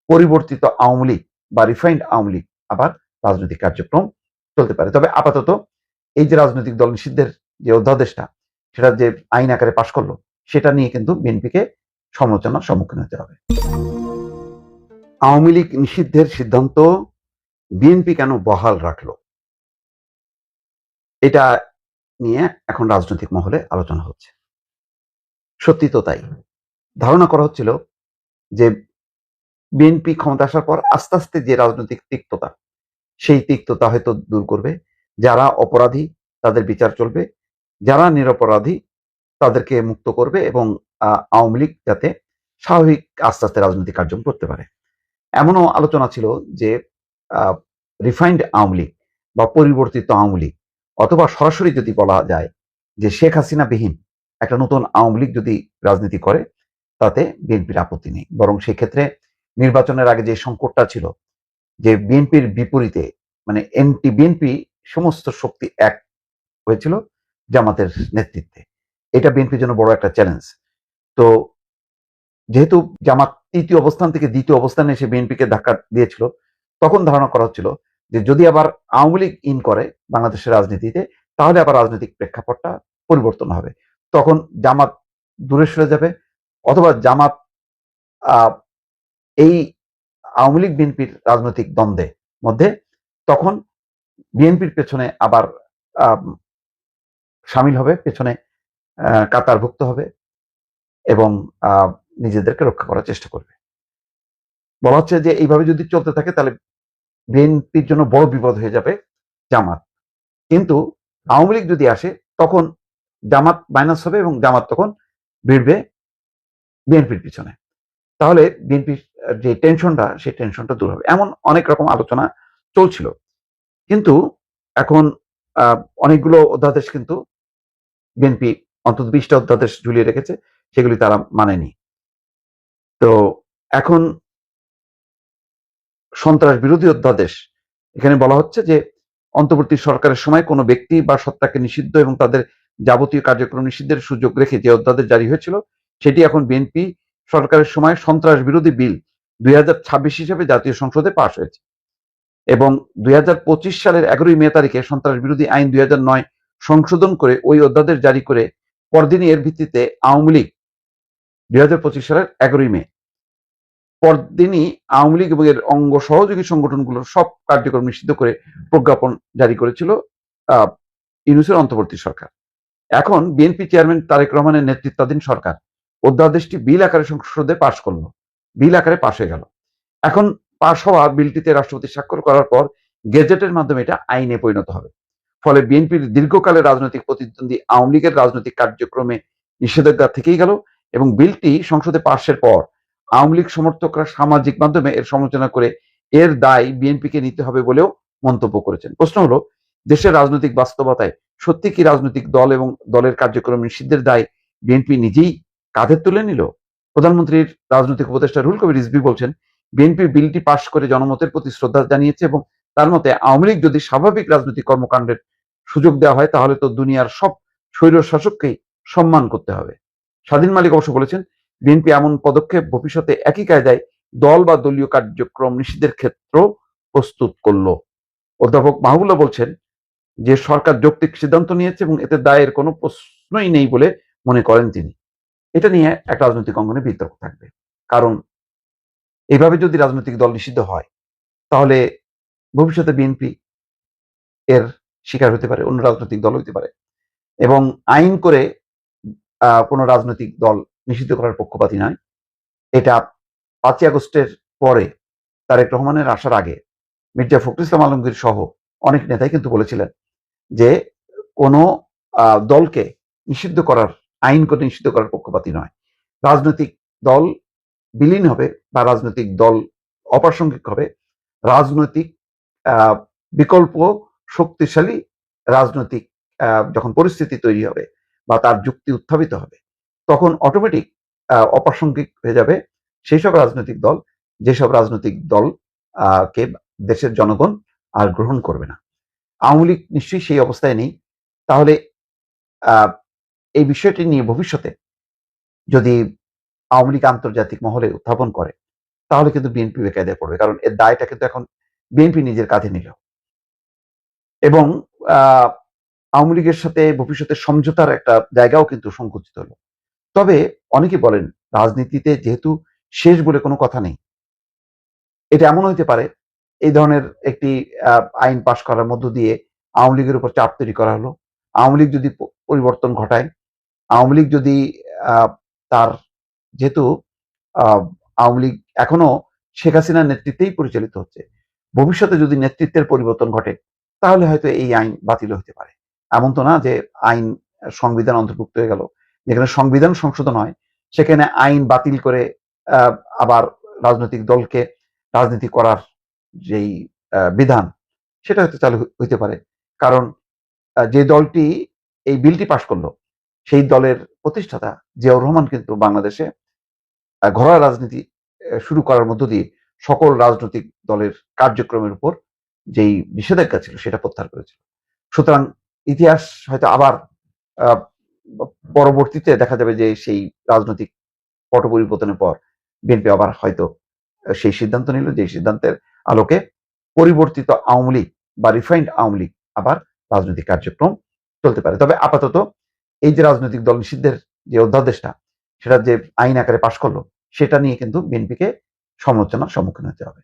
পরিবর্তিত আওয়ামী লীগ বা রিফাইন্ড আওয়ামী লীগ আবার রাজনৈতিক কার্যক্রম চলতে পারে। তবে আপাতত এই যে রাজনৈতিক দল নিষিদ্ধের যে অধ্যাদেশটা, সেটা যে আইন আকারে পাশ করলো, সেটা নিয়ে কিন্তু বিএনপিকে সমালোচনার সম্মুখীন হতে হবে। আওয়ামী লীগ নিষিদ্ধের সিদ্ধান্ত বিএনপি কেন বহাল রাখলো, এটা নিয়ে এখন রাজনৈতিক মহলে আলোচনা হচ্ছে। সত্যি তো তাই। ধারণা করা হচ্ছিল যে বিএনপি ক্ষমতা আসার পর আস্তে আস্তে যে রাজনৈতিক তিক্ততা, সেই তিক্ততা হয়তো দূর করবে। যারা অপরাধী তাদের বিচার চলবে, যারা নিরপরাধী তাদেরকে মুক্ত করবে এবং আওয়ামী লীগ যাতে স্বাভাবিক আস্তে আস্তে রাজনৈতিক কার্যক্রম করতে পারে। এমনও আলোচনা ছিল যে রিফাইন্ড আওয়ামী লীগ বা পরিবর্তিত আওয়ামী লীগ, অথবা সরাসরি যদি বলা যায় যে শেখ হাসিনা বিহীন একটা নতুন আওয়ামী লীগ যদি রাজনীতি করে, তাতে বিএনপির আপত্তি নেই। বরং সেক্ষেত্রে নির্বাচনের আগে যে সংকটটা ছিল, যে বিএনপির বিপরীতে মানে এনটি বিএনপি সমস্ত শক্তি এক হয়েছিল জামাতের নেতৃত্বে, এটা বিএনপির জন্য বড় একটা চ্যালেঞ্জ। তো যেহেতু জামাত তৃতীয় অবস্থান থেকে দ্বিতীয় অবস্থানে এসে বিএনপিকে ধাক্কা দিয়েছিল, তখন ধারণা করা হচ্ছিল যে যদি আবার আওয়ামী লীগ ইন করে বাংলাদেশের রাজনীতিতে, তাহলে আবার রাজনৈতিক প্রেক্ষাপটটা পরিবর্তন হবে। তখন জামাত দূরে সরে যাবে, অথবা জামাত এই আওয়ামী লীগ বিএনপির রাজনৈতিক দ্বন্দ্বের মধ্যে তখন বিএনপির পেছনে আবার সামিল হবে, পেছনে কাতারভুক্ত হবে এবং নিজেদেরকে রক্ষা করার চেষ্টা করবে। বলা হচ্ছে যে এইভাবে যদি চলতে থাকে তাহলে বিএনপির জন্য বড় বিপদ হয়ে যাবে জামাত। কিন্তু আওয়ামী লীগ যদি আসে তখন জামাত মাইনাস হবে এবং জামাত তখন ভিড়বে বিএনপির পিছনে। তাহলে বিএনপির যে টেনশনটা, সেই টেনশনটা দূর হবে। এমন অনেক রকম আলোচনা চলছিল। কিন্তু এখন অনেকগুলো অধ্যাদেশ কিন্তু বিএনপি অন্তত 20টা অধ্যাদেশ ঝুলিয়ে রেখেছে, সেগুলি তারা মানেনি। তো এখন সন্ত্রাস বিরোধী অধ্যাদেশ, এখানে বলা হচ্ছে যে অন্তর্বর্তী সরকারের সময় কোনো ব্যক্তি বা সত্তাকে নিষিদ্ধ এবং তাদের যাবতীয় কার্যক্রম নিষিদ্ধের সুযোগ রেখে যে অধ্যাদেশ জারি হয়েছিল, সেটি এখন বিএনপি সরকারের সময় সন্ত্রাস বিরোধী বিল 2026 হিসেবে জাতীয় সংসদে পাশ হয়েছে এবং 2025 সালের 11 মে তারিখে সন্ত্রাস বিরোধী আইন 2009 সংশোধন করে ওই অধ্যাদেশ জারি করে পরদিনই এর ভিত্তিতে আওয়ামী লীগ 2025 সালের 11 মে পরদিনই আওয়ামী লীগ এবং এর অঙ্গ সহযোগী সংগঠনগুলোর সব কার্যক্রম নিষিদ্ধ করে প্রজ্ঞাপন জারি করেছিল ইউনূসের অন্তর্বর্তী সরকার। এখন বিএনপি চেয়ারম্যান তারেক রহমানের নেতৃত্বাধীন সরকার অধ্যাদেশটি বিল আকারে সংসদে পাশ করলো, বিল আকারে পাশ হয়ে গেল। এখন পাশ হওয়া বিলটিতে রাষ্ট্রপতি স্বাক্ষর করার পর গেজেটের মাধ্যমে এটা আইনে পরিণত হবে। ফলে বিএনপির দীর্ঘকালের রাজনৈতিক প্রতিদ্বন্দ্বী আওয়ামী লীগের রাজনৈতিক কার্যক্রমে নিষেধাজ্ঞা থেকেই গেল এবং বিলটি সংসদে পাশের পর আওয়ামী লীগ সমর্থকরা সামাজিক মাধ্যমে এর সমালোচনা করে এর দায় বিএনপিকে নিতে হবে বলেও মন্তব্য করেছেন। প্রশ্ন হলো, দেশের রাজনৈতিক বাস্তবতায় সত্যি কি রাজনৈতিক দল এবং দলের কার্যক্রম নিষিদ্ধের দায় বিএনপি নিজেই কাঁধে তুলে নিল? প্রধানমন্ত্রীর রাজনৈতিক উপদেষ্টা রুহুল কবির রিজভী বলছেন, বিএনপি বিলটি পাশ করে জনমতের প্রতি শ্রদ্ধা জানিয়েছে এবং তার মতে আওয়ামী লীগ যদি স্বাভাবিক রাজনৈতিক কর্মকাণ্ডের সুযোগ দেওয়া হয় তাহলে তো দুনিয়ার সব স্বৈর শাসককেই সম্মান করতে হবে। স্বাধীন মালিক অবশ্য বলেছেন, বিএনপি এমন পদক্ষেপ ভবিষ্যতে একই কায়দায় দল বা দলীয় কার্যক্রম নিষিদ্ধের ক্ষেত্র প্রস্তুত করল। অধ্যাপক মাহবুবুল্লাহ বলছেন যে সরকার যৌক্তিক সিদ্ধান্ত নিয়েছে এবং এতে দায়ের কোনো প্রশ্নই নেই বলে মনে করেন তিনি। এটা নিয়ে একটা রাজনৈতিক অঙ্গনে বিতর্ক থাকবে, কারণ এইভাবে যদি রাজনৈতিক দল নিষিদ্ধ হয় তাহলে ভবিষ্যতে বিএনপি এর শিকার হতে পারে, অন্য রাজনৈতিক দল হতে পারে এবং আইন করে কোনো রাজনৈতিক দল নিষিদ্ধ করার পক্ষপাতী নয়। এটা 5ই আগস্টের পরে তারেক রহমানের আসার আগে মির্জা ফখরুল ইসলাম আলমগীর সহ অনেক নেতাই কিন্তু বলেছিলেন যে কোনো দলকে নিষিদ্ধ করার, আইন করে নিষিদ্ধ করার পক্ষপাতী নয়। রাজনৈতিক দল বিলীন হবে বা রাজনৈতিক দল অপ্রাসঙ্গিক হবে, রাজনৈতিক বিকল্প শক্তিশালী রাজনৈতিক যখন পরিস্থিতি তৈরি হবে বা তার যুক্তি উত্থাপিত হবে, তখন অটোমেটিক অপ্রাসঙ্গিক হয়ে যাবে সেই সব রাজনৈতিক দল, যেসব রাজনৈতিক দল কে দেশের জনগণ আর গ্রহণ করবে না। আওয়ামী লীগ নিশ্চয়ই সেই অবস্থায় নেই। তাহলে এই বিষয়টি নিয়ে ভবিষ্যতে যদি আওয়ামী লীগ আন্তর্জাতিক মহলে উত্থাপন করে, তাহলে কিন্তু বিএনপি বেকায়দায় পড়বে, কারণ এর দায়টা কিন্তু এখন বিএনপি নিজের কাঁধে নিল। এবং আওয়ামী লীগের সাথে ভবিষ্যতে সমঝোতার একটা জায়গাও কিন্তু সংকুচিত হলো। তবে অনেকে বলেন, রাজনীতিতে যেহেতু শেষ বলে কোনো কথা নেই, এটা এমন হইতে পারে এই ধরনের একটি আইন পাশ করার মধ্য দিয়ে আওয়ামী লীগের উপর চাপ তৈরি করা হলো। আওয়ামী লীগ যদি পরিবর্তন ঘটায়, আওয়ামী লীগ যদি তার, যেহেতু আওয়ামী লীগ এখনো শেখ হাসিনার নেতৃত্বেই পরিচালিত হচ্ছে, ভবিষ্যতে যদি নেতৃত্বের পরিবর্তন ঘটে তাহলে হয়তো এই আইন বাতিল হতে পারে। এমন তো না যে আইন সংবিধান অন্তর্ভুক্ত হয়ে গেল, যেখানে সংবিধান সংশোধন হয় সেখানে আইন বাতিল করে আবার রাজনৈতিক দলকে রাজনীতি করার যেই বিধান, সেটা হয়তো চালু হইতে পারে। কারণ যে দলটি এই বিলটি পাশ করলো সেই দলের প্রতিষ্ঠাতা জিয়াউর রহমান কিন্তু বাংলাদেশে ঘরোয়া রাজনীতি শুরু করার মধ্য দিয়ে সকল রাজনৈতিক দলের কার্যক্রমের উপর যেই নিষেধাজ্ঞা ছিল সেটা প্রত্যাহার করেছিল। সুতরাং ইতিহাস হয়তো আবার পরবর্তীতে দেখা যাবে যে সেই রাজনৈতিক পট পরিবর্তনের পর বিএনপি আবার হয়তো সেই সিদ্ধান্ত নিল, যে সিদ্ধান্তের আলোকে পরিবর্তিত আওয়ামী লীগ বা রিফাইন্ড আওয়ামী লীগ আবার রাজনৈতিক কার্যক্রম চলতে পারে। তবে আপাতত এই যে রাজনৈতিক দল নিষিদ্ধের যে অধ্যাদেশটা, সেটা যে আইন আকারে পাশ করলো, সেটা নিয়ে কিন্তু বিএনপিকে সমালোচনার সম্মুখীন হতে হবে।